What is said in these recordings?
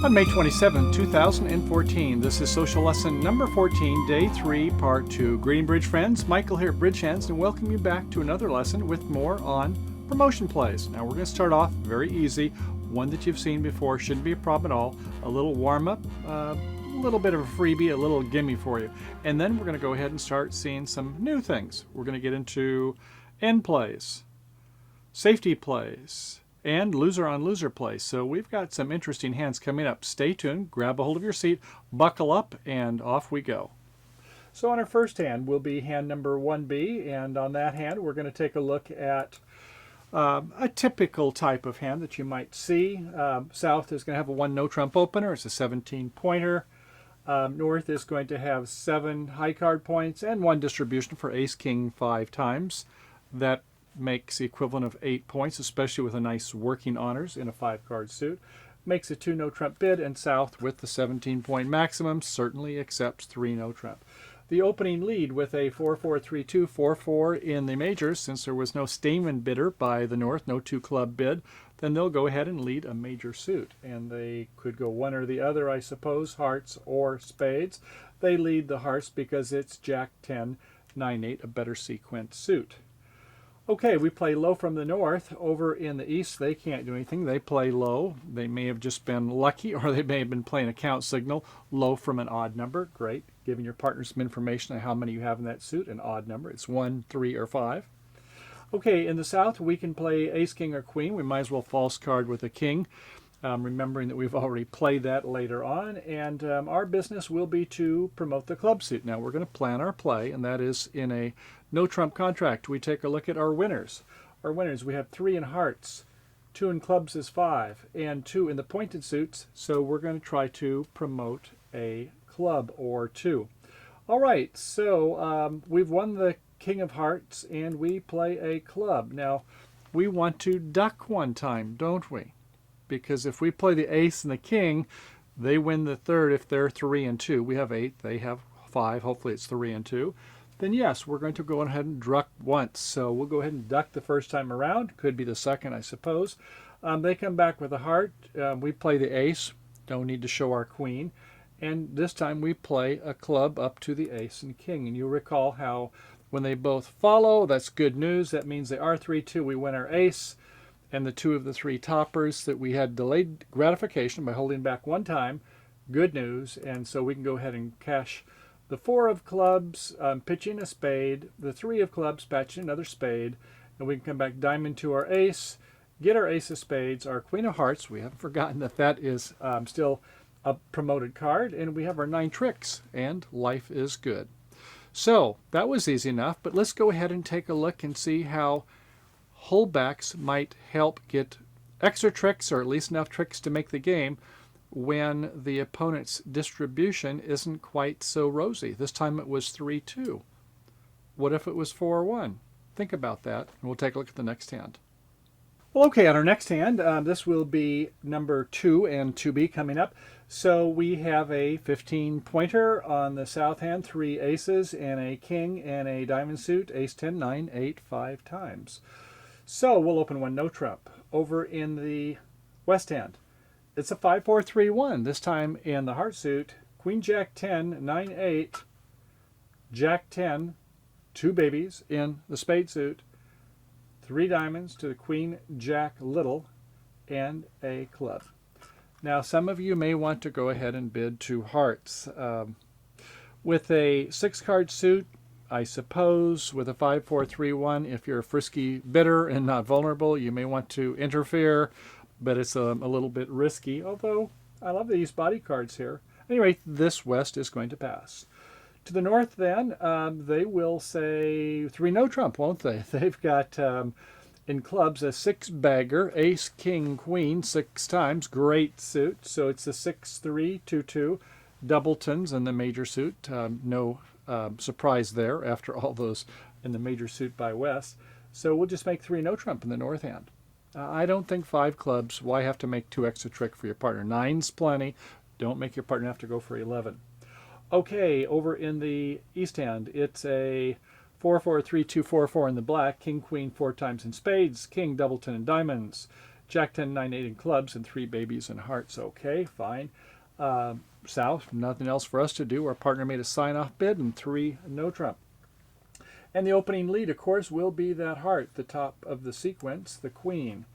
On May 27, 2014, this is social lesson number 14, day 3, part 2. Greeting Bridge friends, Michael here at Bridge Hands, and welcome you back to another lesson with more on promotion plays. Now we're going to start off very easy, one that you've seen before, shouldn't be a problem at all, a little warm-up, a little bit of a freebie, a little gimme for you. And then we're going to go ahead and start seeing some new things. We're going to get into end plays, safety plays, and loser on loser plays. So we've got some interesting hands coming up. Stay tuned, grab a hold of your seat, buckle up, and off we go. So on our first hand will be hand number 1B, and on that hand we're going to take a look at a typical type of hand that you might see. South is going to have a 1 no trump opener. It's a 17 pointer. North is going to have 7 high card points and 1 distribution for ace king 5 times. That makes the equivalent of 8 points, especially with a nice working honors in a 5 card suit. Makes a 2 no trump bid, and South with the 17 point maximum certainly accepts 3 no trump. The opening lead with a 4-4-3-2, 4-4 in the majors, since there was no Stayman bidder by the North, no 2 club bid, then they'll go ahead and lead a major suit. And they could go one or the other, I suppose, hearts or spades. They lead the hearts because it's Jack 10, 9-8, a better sequence suit. Okay, we play low from the North. Over in the East, they can't do anything. They play low. They may have just been lucky, or they may have been playing a count signal. Low from an odd number. Great. Giving your partner some information on how many you have in that suit. An odd number. It's 1, 3, or 5. Okay, in the South, we can play ace, king, or queen. We might as well false card with a king. Remembering that we've already played that later on. And our business will be to promote the club suit. Now, we're going to plan our play, and that is in a no trump contract. We take a look at our winners. Our winners, we have 3 in hearts, 2 in clubs is 5, and 2 in the pointed suits. So we're going to try to promote a club or 2. All right, so we've won the king of hearts, and we play a club. Now, we want to duck one time, don't we? Because if we play the ace and the king, they win the third if they're 3 and 2. We have 8, they have 5, hopefully it's 3 and 2. Then yes, we're going to go ahead and duck once. So we'll go ahead and duck the first time around. Could be the second, I suppose. They come back with a heart. We play the ace. Don't need to show our queen. And this time we play a club up to the ace and king. And you'll recall how when they both follow, that's good news. That means they are 3-2. We win our ace. And the 2 of the 3 toppers that we had delayed gratification by holding back one time, good news. And so we can go ahead and cash the 4 of clubs, pitching a spade, the 3 of clubs, patching another spade, and we can come back diamond to our ace, get our ace of spades, our queen of hearts. We haven't forgotten that that is still a promoted card, and we have our 9 tricks, and life is good. So that was easy enough, but let's go ahead and take a look and see how holdbacks might help get extra tricks, or at least enough tricks to make the game, when the opponent's distribution isn't quite so rosy. This time it was 3-2. What if it was 4-1? Think about that, and we'll take a look at the next hand. Well, okay, on our next hand, this will be number 2 and 2B coming up. So we have a 15 pointer on the south hand, 3 aces and a king and a diamond suit, ace 10, 9, 8, 5 times. So we'll open 1 no trump. Over in the west hand, it's a 5-4-3-1. This time in the heart suit, queen jack 10, 9, 8, jack 10, 2 babies in the spade suit, 3 diamonds to the queen jack little, and a club. Now, some of you may want to go ahead and bid 2 hearts. With a 6 card suit, I suppose with a 5-4-3-1, if you're a frisky bidder and not vulnerable, you may want to interfere, but it's a little bit risky, although I love these body cards here. Anyway, this west is going to pass. To the north then, they will say 3 no trump, won't they? They've got in clubs a 6 bagger, ace, king, queen, 6 times, great suit. So it's a 6-3-2-2, doubletons in the major suit. No surprise there after all those in the major suit by west. So we'll just make 3 no trump in the north hand. I don't think 5 clubs. Why have to make 2 extra trick for your partner? 9's plenty. Don't make your partner have to go for 11. Okay, over in the east hand, it's a 4-4-3-2-4-4 in the black, king, queen 4 times in spades, king, doubleton, and diamonds. Jack 10, 9, 8 in clubs, and 3 babies and hearts. Okay, fine. South, nothing else for us to do. Our partner made a sign-off bid and 3 no trump. And the opening lead, of course, will be that heart, the top of the sequence, the queen.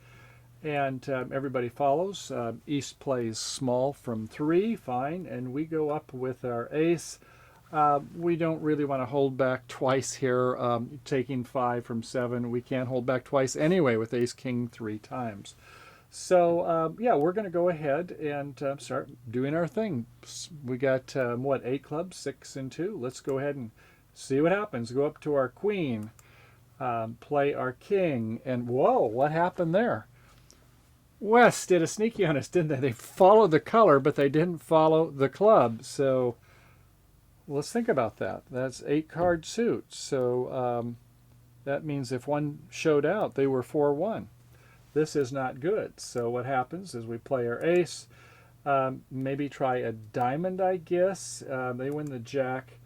And everybody follows. East plays small from 3, fine, and we go up with our ace. We don't really want to hold back twice here, taking 5 from 7. We can't hold back twice anyway with ace king 3 times. So yeah, we're going to go ahead and start doing our thing. We got, 8 clubs, 6 and 2. Let's go ahead and see what happens. Go up to our queen, play our king, and whoa, what happened there? West did a sneaky on us, didn't they? They followed the color, but they didn't follow the club. So let's think about that. That's 8 card suits. So that means if one showed out, they were 4-1. This is not good. So what happens is we play our ace, maybe try a diamond, I guess. They win the jack.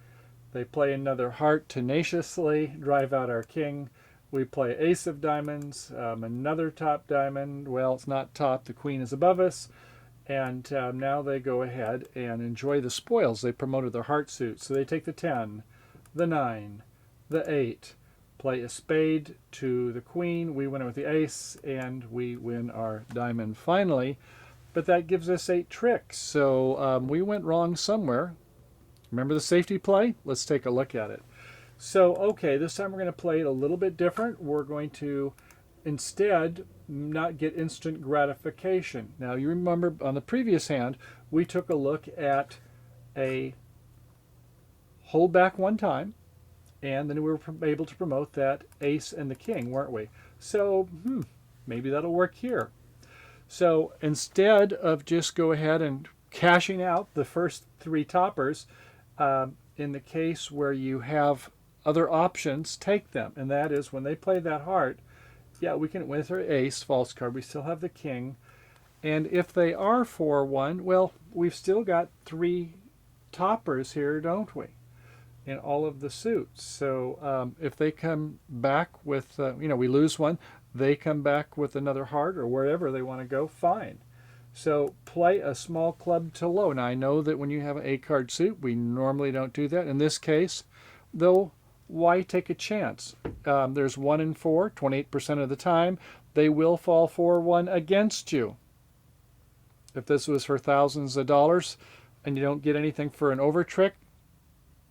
They play another heart tenaciously, drive out our king. We play ace of diamonds, another top diamond. Well, it's not top. The queen is above us. And now they go ahead and enjoy the spoils. They promoted their heart suit. So they take the 10, the 9, the 8, play a spade to the queen. We win it with the ace, and we win our diamond finally. But that gives us 8 tricks. So we went wrong somewhere. Remember the safety play? Let's take a look at it. So, okay, this time we're going to play it a little bit different. We're going to instead not get instant gratification. Now, you remember on the previous hand, we took a look at a hold back one time, and then we were able to promote that ace and the king, weren't we? So, maybe that'll work here. So, instead of just go ahead and cashing out the first 3 toppers, in the case where you have other options, take them. And that is when they play that heart, yeah, we can, with our ace, false card, we still have the king. And if they are 4-1, well, we've still got 3 toppers here, don't we? In all of the suits. So if they come back with, we lose one, they come back with another heart or wherever they want to go, fine. So play a small club to low. Now I know that when you have an 8-card suit, we normally don't do that. In this case, though, why take a chance? There's 1 in 4, 28% of the time. They will fall 4-1 against you. If this was for thousands of dollars and you don't get anything for an over trick,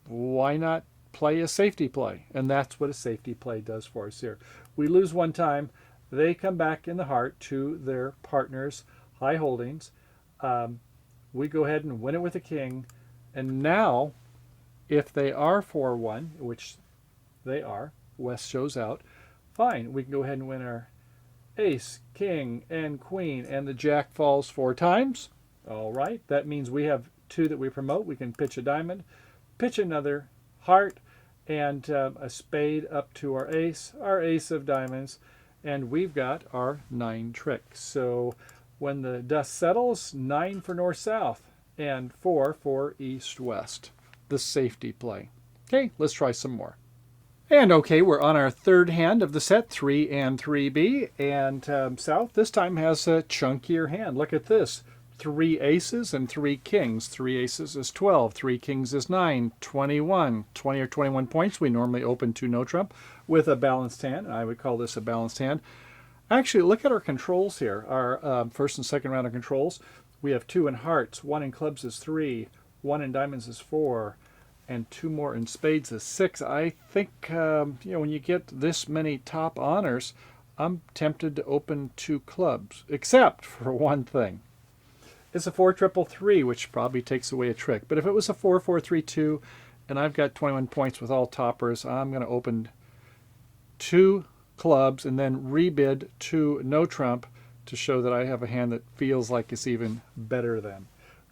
why not play a safety play? And that's what a safety play does for us here. We lose one time. They come back in the heart to their partner's high holdings. We go ahead and win it with a king. And now, if they are 4-1, which they are, West shows out, fine. We can go ahead and win our ace, king, and queen. And the jack falls 4 times. All right. That means we have 2 that we promote. We can pitch a diamond, pitch another heart, and a spade up to our ace of diamonds. And we've got our 9 tricks. So when the dust settles, 9 for north-south and 4 for east-west, the safety play. Okay, let's try some more. And okay, we're on our 3rd hand of the set, 3 and 3B, and South this time has a chunkier hand. Look at this, 3 aces and 3 kings. 3 aces is 12, 3 kings is 9, 21. 20 or 21 points. We normally open to no trump with a balanced hand. I would call this a balanced hand. Actually, look at our controls here, our first and second round of controls. We have 2 in hearts, 1 in clubs is 3, 1 in diamonds is 4, and 2 more in spades is 6. I think, when you get this many top honors, I'm tempted to open 2 clubs, except for one thing. It's a 4-3-3, which probably takes away a trick. But if it was a 4-4-3-2, and I've got 21 points with all toppers, I'm going to open 2 clubs and then rebid 2 no trump to show that I have a hand that feels like it's even better than.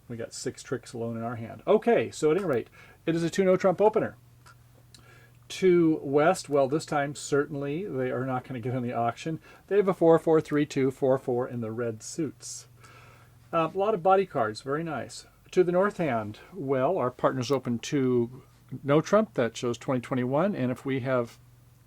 We got 6 tricks alone in our hand. Okay, so at any rate, it is a 2 no trump opener. To West, well, this time certainly they are not going to get on the auction. They have a 4-4-3-2, 4-4 in the red suits. A lot of body cards, very nice. To the north hand, well, our partners open 2 no trump, that shows 2021, and if we have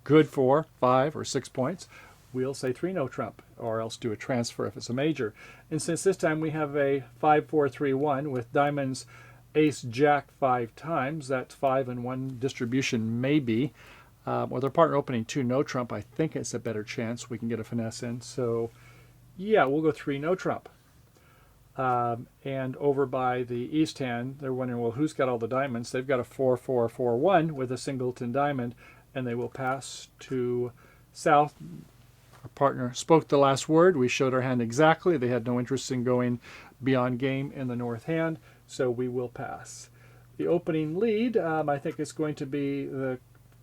good 4, 5, or 6 points, we'll say 3 no trump, or else do a transfer if it's a major. And since this time we have a 5-4-3-1 with diamonds, ace, jack 5 times, that's 5 in one distribution maybe. With our partner opening 2 no trump, I think it's a better chance we can get a finesse in. So yeah, we'll go 3 no trump. And over by the east hand, they're wondering, well, who's got all the diamonds? They've got a 4-4-4-1 with a singleton diamond, and they will pass to south. Our partner spoke the last word. We showed our hand exactly. They had no interest in going beyond game in the north hand, so we will pass. The opening lead, I think it's going to be the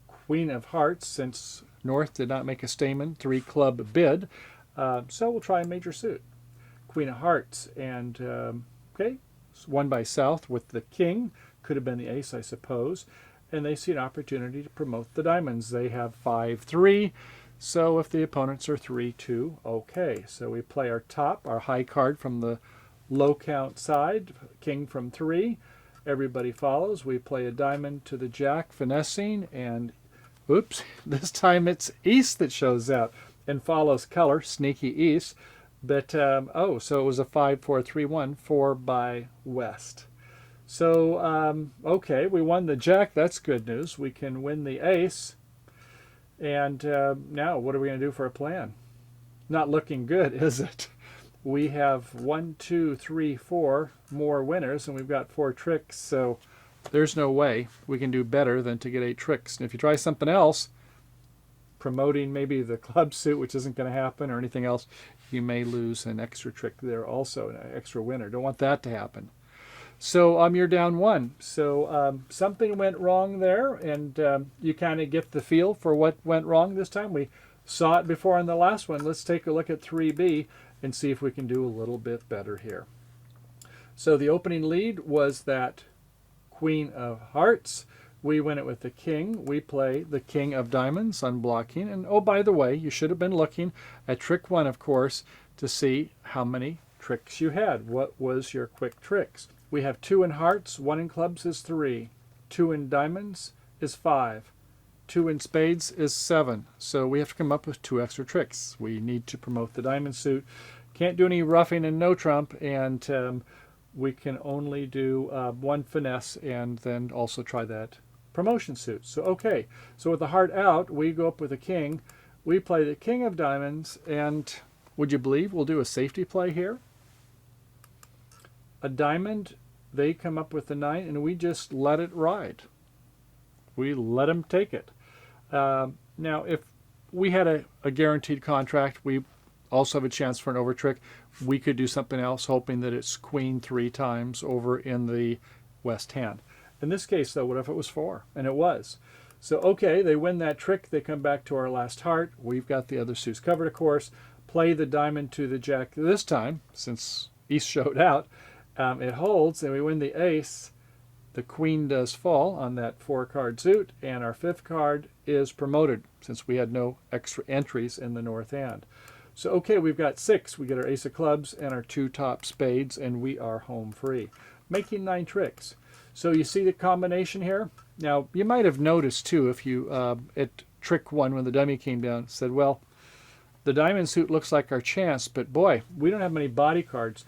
Queen of Hearts, since north did not make a stamen 3 club bid. So we'll try a major suit. Queen of Hearts, and okay, won by south with the king. Could have been the ace, I suppose. And they see an opportunity to promote the diamonds. They have 5-3, so if the opponents are 3-2, okay. So we play our top, our high card from the low count side, king from 3. Everybody follows. We play a diamond to the jack, finessing, and oops, this time it's east that shows out and follows color, sneaky east. But, oh, so it was a 5-4-3-1, 4 by west. So, okay, we won the jack. That's good news. We can win the ace. And now what are we going to do for a plan? Not looking good, is it? We have 1, 2, 3, 4 more winners, and we've got 4 tricks. So there's no way we can do better than to get 8 tricks. And if you try something else, promoting maybe the club suit, which isn't going to happen, or anything else, you may lose an extra trick there also, an extra winner. Don't want that to happen. So you're down 1. So something went wrong there, and you kind of get the feel for what went wrong this time. We saw it before on the last one. Let's take a look at 3B and see if we can do a little bit better here. So the opening lead was that Queen of Hearts. We win it with the king. We play the king of diamonds, unblocking. And oh, by the way, you should have been looking at trick 1, of course, to see how many tricks you had. What was your quick tricks? We have 2 in hearts, 1 in clubs is 3, 2 in diamonds is 5, 2 in spades is 7. So we have to come up with 2 extra tricks. We need to promote the diamond suit. Can't do any roughing and no trump, and we can only do 1 finesse and then also try that promotion suit. So okay, so with the heart out, we go up with a king. We play the king of diamonds, and would you believe we'll do a safety play here? A diamond, they come up with the 9, and we just let it ride. We let them take it. Now, if we had a guaranteed contract, we also have a chance for an over trick. We could do something else, hoping that it's queen 3 times over in the west hand. In this case, though, what if it was 4? And it was. So, okay, they win that trick. They come back to our last heart. We've got the other suits covered, of course. Play the diamond to the jack this time, since East showed out. It holds, and we win the ace. The queen does fall on that 4-card suit, and our 5th card is promoted, since we had no extra entries in the north hand. So, okay, we've got 6. We get our ace of clubs and our 2 top spades, and we are home free, making 9 tricks. So you see the combination here? Now, you might have noticed, too, if you, at trick 1, when the dummy came down, said, well, the diamond suit looks like our chance, but boy, we don't have many body cards.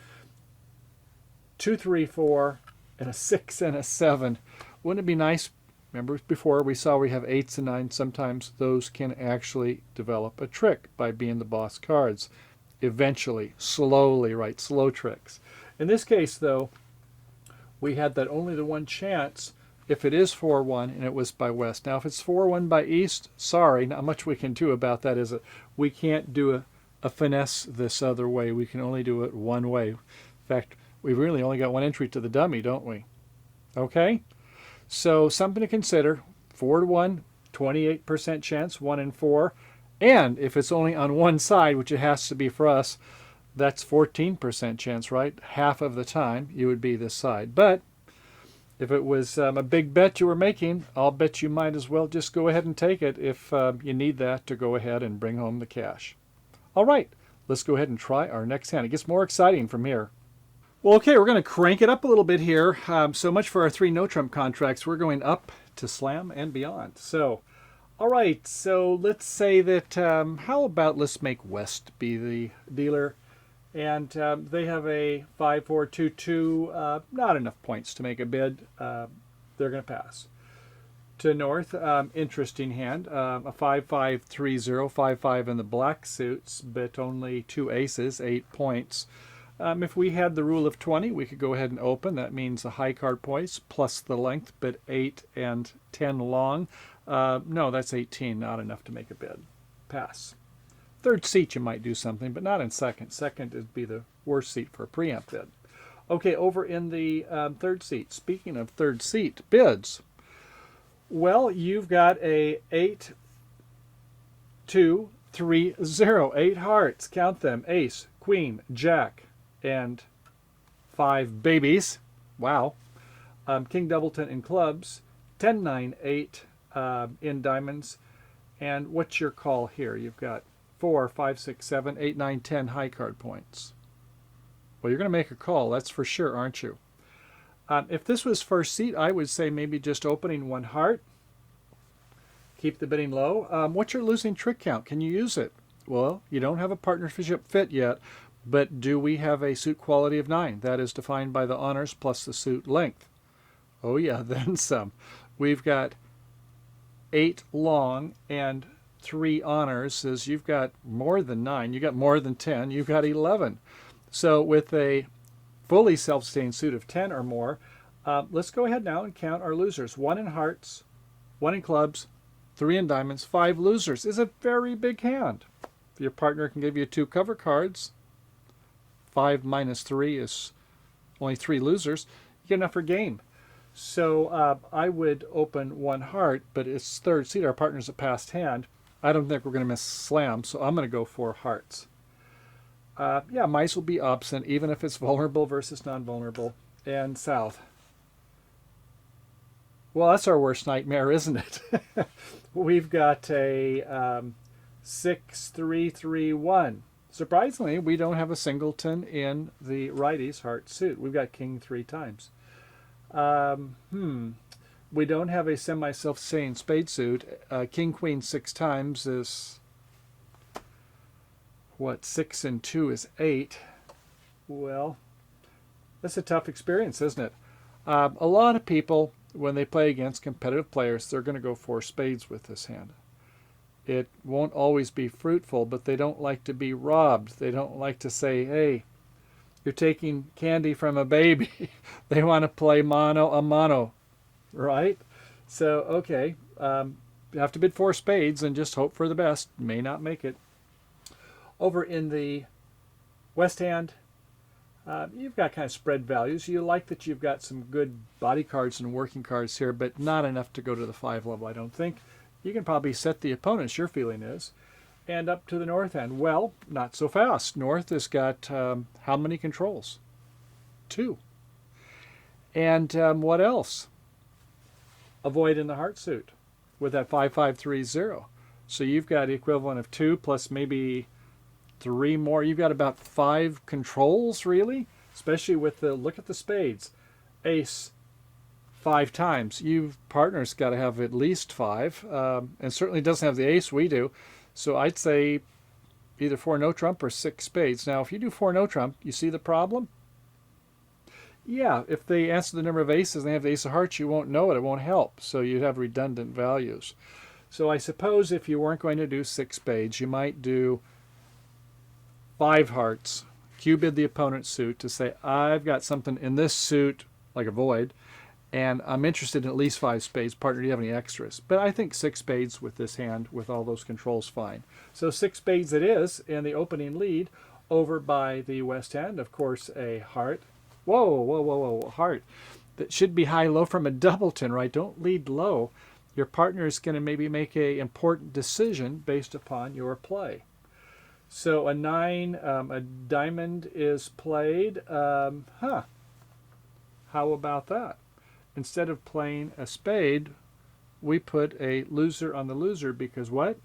2, 3, 4, and a 6 and a 7. Wouldn't it be nice? Remember before we saw we have 8s and 9s. Sometimes those can actually develop a trick by being the boss cards. Eventually, slowly, right? Slow tricks. In this case, though, we had that only the 1 chance if it is 4-1 and it was by west. Now, if it's 4-1 by east, sorry, not much we can do about that, is it? We can't do a finesse this other way. We can only do it one way. In fact, we've really only got 1 entry to the dummy, don't we? Okay? So something to consider. 4-1, 28% chance, 1 in 4. And if it's only on one side, which it has to be for us, that's 14% chance, right? Half of the time you would be this side. But if it was a big bet you were making, I'll bet you might as well just go ahead and take it if you need that to go ahead and bring home the cash. All right, let's go ahead and try our next hand. It gets more exciting from here. Well, okay, we're going to crank it up a little bit here. So much for our 3 no-trump contracts. We're going up to slam and beyond. So All right, so let's say that, how about let's make West be the dealer? And they have a 5-4-2-2, not enough points to make a bid. They're going to pass. To North, interesting hand, a 5-5-3-0, 5-5 in the black suits, but only two aces, 8 points. If we had the rule of 20, we could go ahead and open. That means the high card points plus the length, but 8 and 10 long. No, that's 18, not enough to make a bid. Pass. Third seat you might do something, but not in second. Second would be the worst seat for a preempt bid. Okay, over in the third seat. Speaking of third seat bids, well, you've got a 8-2-3-0, 8 hearts. Count them: ace, queen, jack, and 5 babies. Wow. King doubleton in clubs, 10-9-8 in diamonds. And what's your call here? You've got 4, 5, 6, 7, 8, 9, 10 high card points. Well, you're going to make a call, that's for sure, aren't you? If this was first seat, I would say maybe just opening 1 heart. Keep the bidding low. What's your losing trick count? Can you use it? Well, you don't have a partnership fit yet, but do we have a suit quality of 9? That is defined by the honors plus the suit length. Oh yeah, then some. We've got 8 long and 3 honors. Says you've got more than 9. You got more than 10. You've got 11. So with a fully self-sustained suit of 10 or more, let's go ahead now and count our losers. 1 in hearts, 1 in clubs, 3 in diamonds, 5 losers is a very big hand. If your partner can give you 2 cover cards, 5 minus 3 is only 3 losers, you get enough for game. So I would open 1 heart, but it's third seat. Our partner's a passed hand. I don't think we're going to miss slam, so I'm going to go 4 hearts. Yeah, mice will be absent, even if it's vulnerable versus non-vulnerable. And south. Well, that's our worst nightmare, isn't it? We've got a 6-3-3-1. Surprisingly, we don't have a singleton in the righty's heart suit. We've got king 3 times. We don't have a semi-self-sustained spade suit. King queen 6 times is what? 6 and 2 is 8. Well, that's a tough experience, isn't it? A lot of people, when they play against competitive players, they're going to go 4 spades with this hand. It won't always be fruitful, but they don't like to be robbed. They don't like to say, hey, you're taking candy from a baby. They want to play mano a mano, right? So, okay, you have to bid 4 spades and just hope for the best. May not make it. Over in the west hand, you've got kind of spread values. You like that you've got some good body cards and working cards here, but not enough to go to the 5 level, I don't think. You can probably set the opponents, your feeling is. And up to the north end, well, not so fast. North has got how many controls? 2. And what else? A void in the heart suit with that 5-5-3-0. So you've got the equivalent of 2 plus maybe 3 more. You've got about 5 controls, really, especially with the, look at the spades. Ace 5 times. You partners got to have at least 5, and certainly doesn't have the ace we do. So I'd say either 4 no trump or 6 spades. Now, if you do 4 no trump, you see the problem? Yeah, if they answer the number of aces and they have the ace of hearts, you won't know it. It won't help. So you'd have redundant values. So I suppose if you weren't going to do 6 spades, you might do 5 hearts. Q-bid the opponent's suit to say, I've got something in this suit, like a void, and I'm interested in at least 5 spades. Partner, do you have any extras? But I think 6 spades with this hand, with all those controls, fine. So 6 spades it is in the opening lead. Over by the west hand, of course, a heart. Whoa, whoa, whoa, whoa, heart. That should be high-low from a doubleton, right? Don't lead low. Your partner is going to maybe make an important decision based upon your play. So a 9, a diamond is played. How about that? Instead of playing a spade, we put a loser on the loser because what?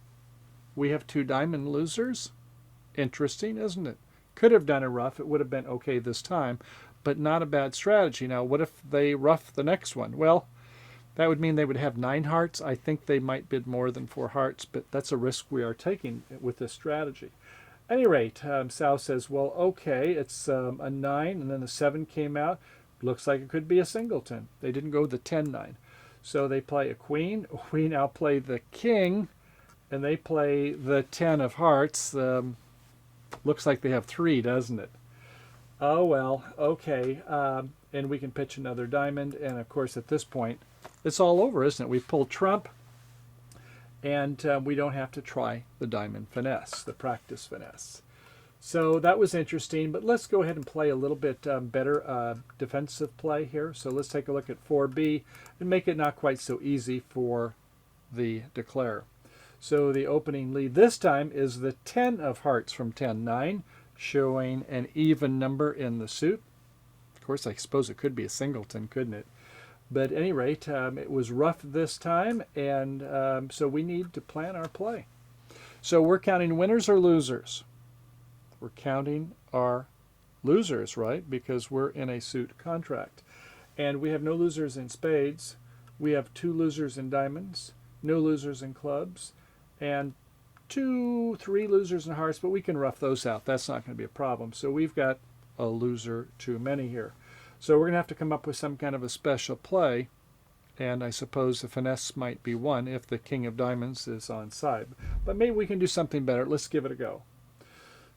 We have 2 diamond losers? Interesting, isn't it? Could have done a rough. It would have been okay this time, but not a bad strategy. Now, what if they rough the next one? Well, That would mean they would have 9 hearts. I think they might bid more than 4 hearts, but that's a risk we are taking with this strategy. At any rate, Sal says, well, okay, it's a 9, and then the 7 came out. Looks like it could be a singleton. They didn't go the 10-9. So they play a queen. We now play the king, and they play the 10 of hearts. Looks like they have 3, doesn't it? Oh, well, okay. And we can pitch another diamond, and of course at this point, it's all over, isn't it? We've pulled trump, and we don't have to try the diamond finesse, the practice finesse. So that was interesting, but let's go ahead and play a little bit better defensive play here. So let's take a look at 4B and make it not quite so easy for the declare. So the opening lead this time is the 10 of hearts from 10-9, showing an even number in the suit. Of course, I suppose it could be a singleton, couldn't it? But at any rate, it was rough this time, and so we need to plan our play. So we're counting winners or losers? We're counting our losers, right? Because we're in a suit contract. And we have no losers in spades. We have 2 losers in diamonds, no losers in clubs, and 2, 3 losers in hearts, but we can rough those out. That's not going to be a problem. So we've got a loser too many here. So we're going to have to come up with some kind of a special play, and I suppose the finesse might be one if the king of diamonds is on side. But maybe we can do something better. Let's give it a go.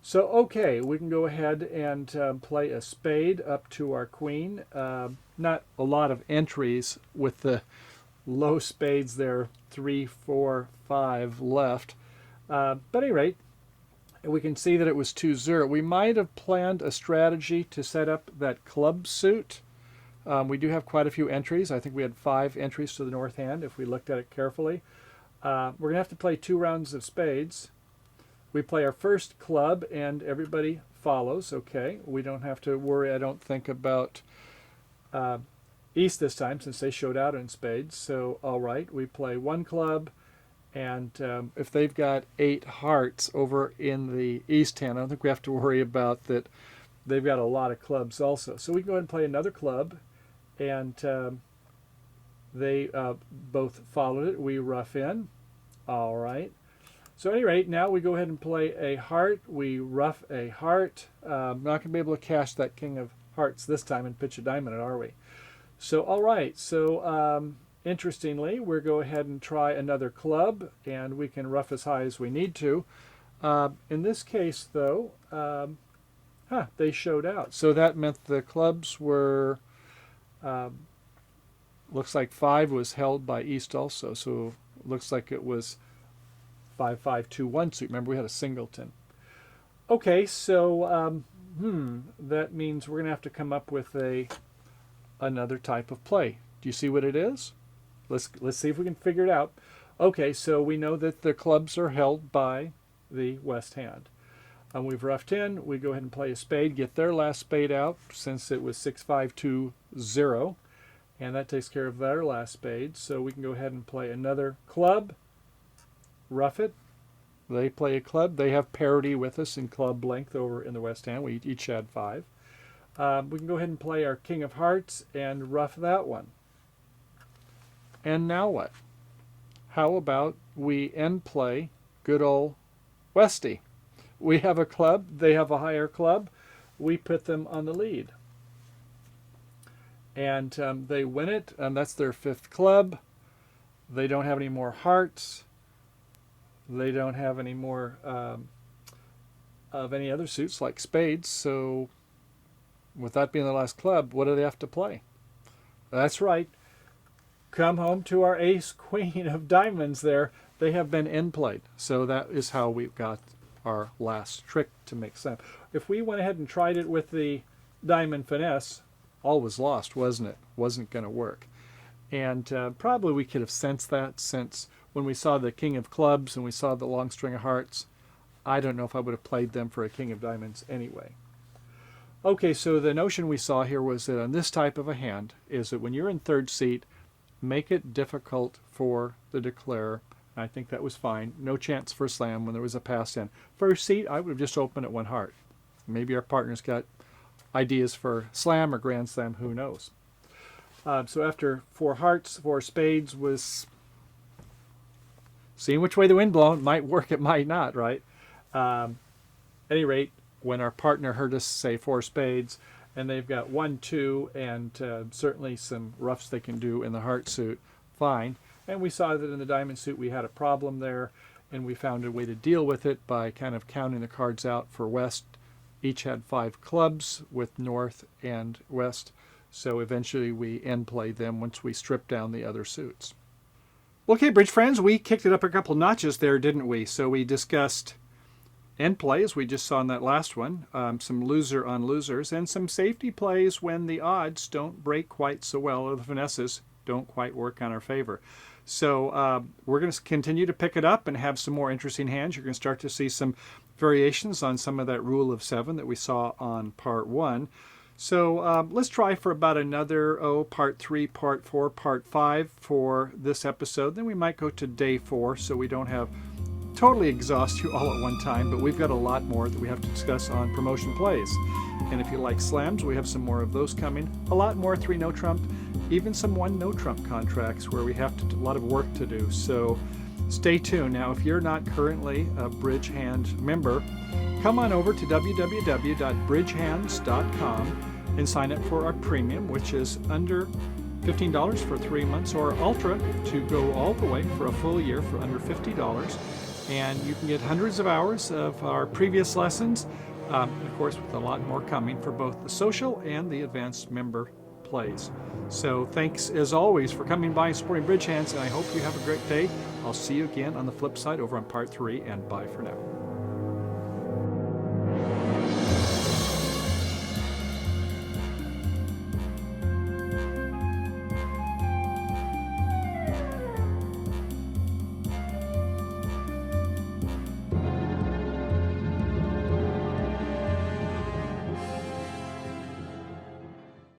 So, okay, we can go ahead and play a spade up to our queen. Not a lot of entries with the low spades there, 3, 4, 5 left. But at any rate, we can see that it was 2-0. We might have planned a strategy to set up that club suit. We do have quite a few entries. I think we had 5 entries to the north hand if we looked at it carefully. We're going to have to play 2 rounds of spades. We play our first club and everybody follows. Okay, we don't have to worry, I don't think, about East this time since they showed out in spades. So, all right, we play 1 club. And if they've got 8 hearts over in the East hand, I don't think we have to worry about that. They've got a lot of clubs also. So we can go ahead and play another club. And they both followed it. We rough in. All right. So at any rate, now we go ahead and play a heart. We rough a heart. Not going to be able to cash that king of hearts this time and pitch a diamond, are we? So, all right. So, interestingly, we'll go ahead and try another club, and we can rough as high as we need to. In this case, though, they showed out. So that meant the clubs were, looks like 5 was held by East also. So looks like it was 5-5-2-1 suit. Remember, we had a singleton. Okay, so that means we're going to have to come up with another type of play. Do you see what it is? Let's see if we can figure it out. Okay, so we know that the clubs are held by the west hand. We've roughed in. We go ahead and play a spade, get their last spade out since it was 6-5-2-0. And that takes care of their last spade. So we can go ahead and play another club, rough it. They play a club. They have parity with us in club length over in the west hand. We each had 5. We can go ahead and play our king of hearts and rough that one. And now what? How about we end play good old Westy? We have a club. They have a higher club. We put them on the lead. And they win it. That's their 5th club. They don't have any more hearts. They don't have any more of any other suits like spades. So with that being the last club, what do they have to play? That's right. Come home to our ace queen of diamonds there. They have been end played. So that is how we've got our last trick to make sense. If we went ahead and tried it with the diamond finesse, all was lost, wasn't it? Wasn't going to work. And probably we could have sensed that since when we saw the king of clubs and we saw the long string of hearts, I don't know if I would have played them for a king of diamonds anyway. Okay, so the notion we saw here was that on this type of a hand is that when you're in third seat, make it difficult for the declarer. I think that was fine. No chance for slam when there was a pass in. First seat, I would have just opened at 1 heart. Maybe our partner's got ideas for slam or grand slam, who knows. So after 4 hearts, 4 spades was seeing which way the wind blows. It might work, it might not, right? At any rate, when our partner heard us say 4 spades, and they've got 1, 2, and certainly some roughs they can do in the heart suit, fine. And we saw that in the diamond suit we had a problem there, and we found a way to deal with it by kind of counting the cards out for West. Each had 5 clubs with North and West, so eventually we end played them once we stripped down the other suits. Okay, bridge friends, we kicked it up a couple notches there, didn't we? So we discussed end play, as we just saw in that last one, some loser on losers, and some safety plays when the odds don't break quite so well, or the finesses don't quite work on our favor. So we're going to continue to pick it up and have some more interesting hands. You're going to start to see some variations on some of that rule of 7 that we saw on part 1. So let's try for about another, part 3, part 4, part 5 for this episode. Then we might go to day 4 so we don't have totally exhaust you all at one time, but we've got a lot more that we have to discuss on promotion plays. And if you like slams, we have some more of those coming. A lot more 3 no trump, even some 1 no trump contracts where we have to do a lot of work to do. So stay tuned. Now, if you're not currently a Bridge Hand member, come on over to www.bridgehands.com and sign up for our premium, which is under $15 for 3 months, or Ultra to go all the way for a full year for under $50. And you can get hundreds of hours of our previous lessons, and of course with a lot more coming for both the social and the advanced member plays. So thanks as always for coming by and supporting Bridge Hands, and I hope you have a great day. I'll see you again on the flip side over on part 3, and bye for now.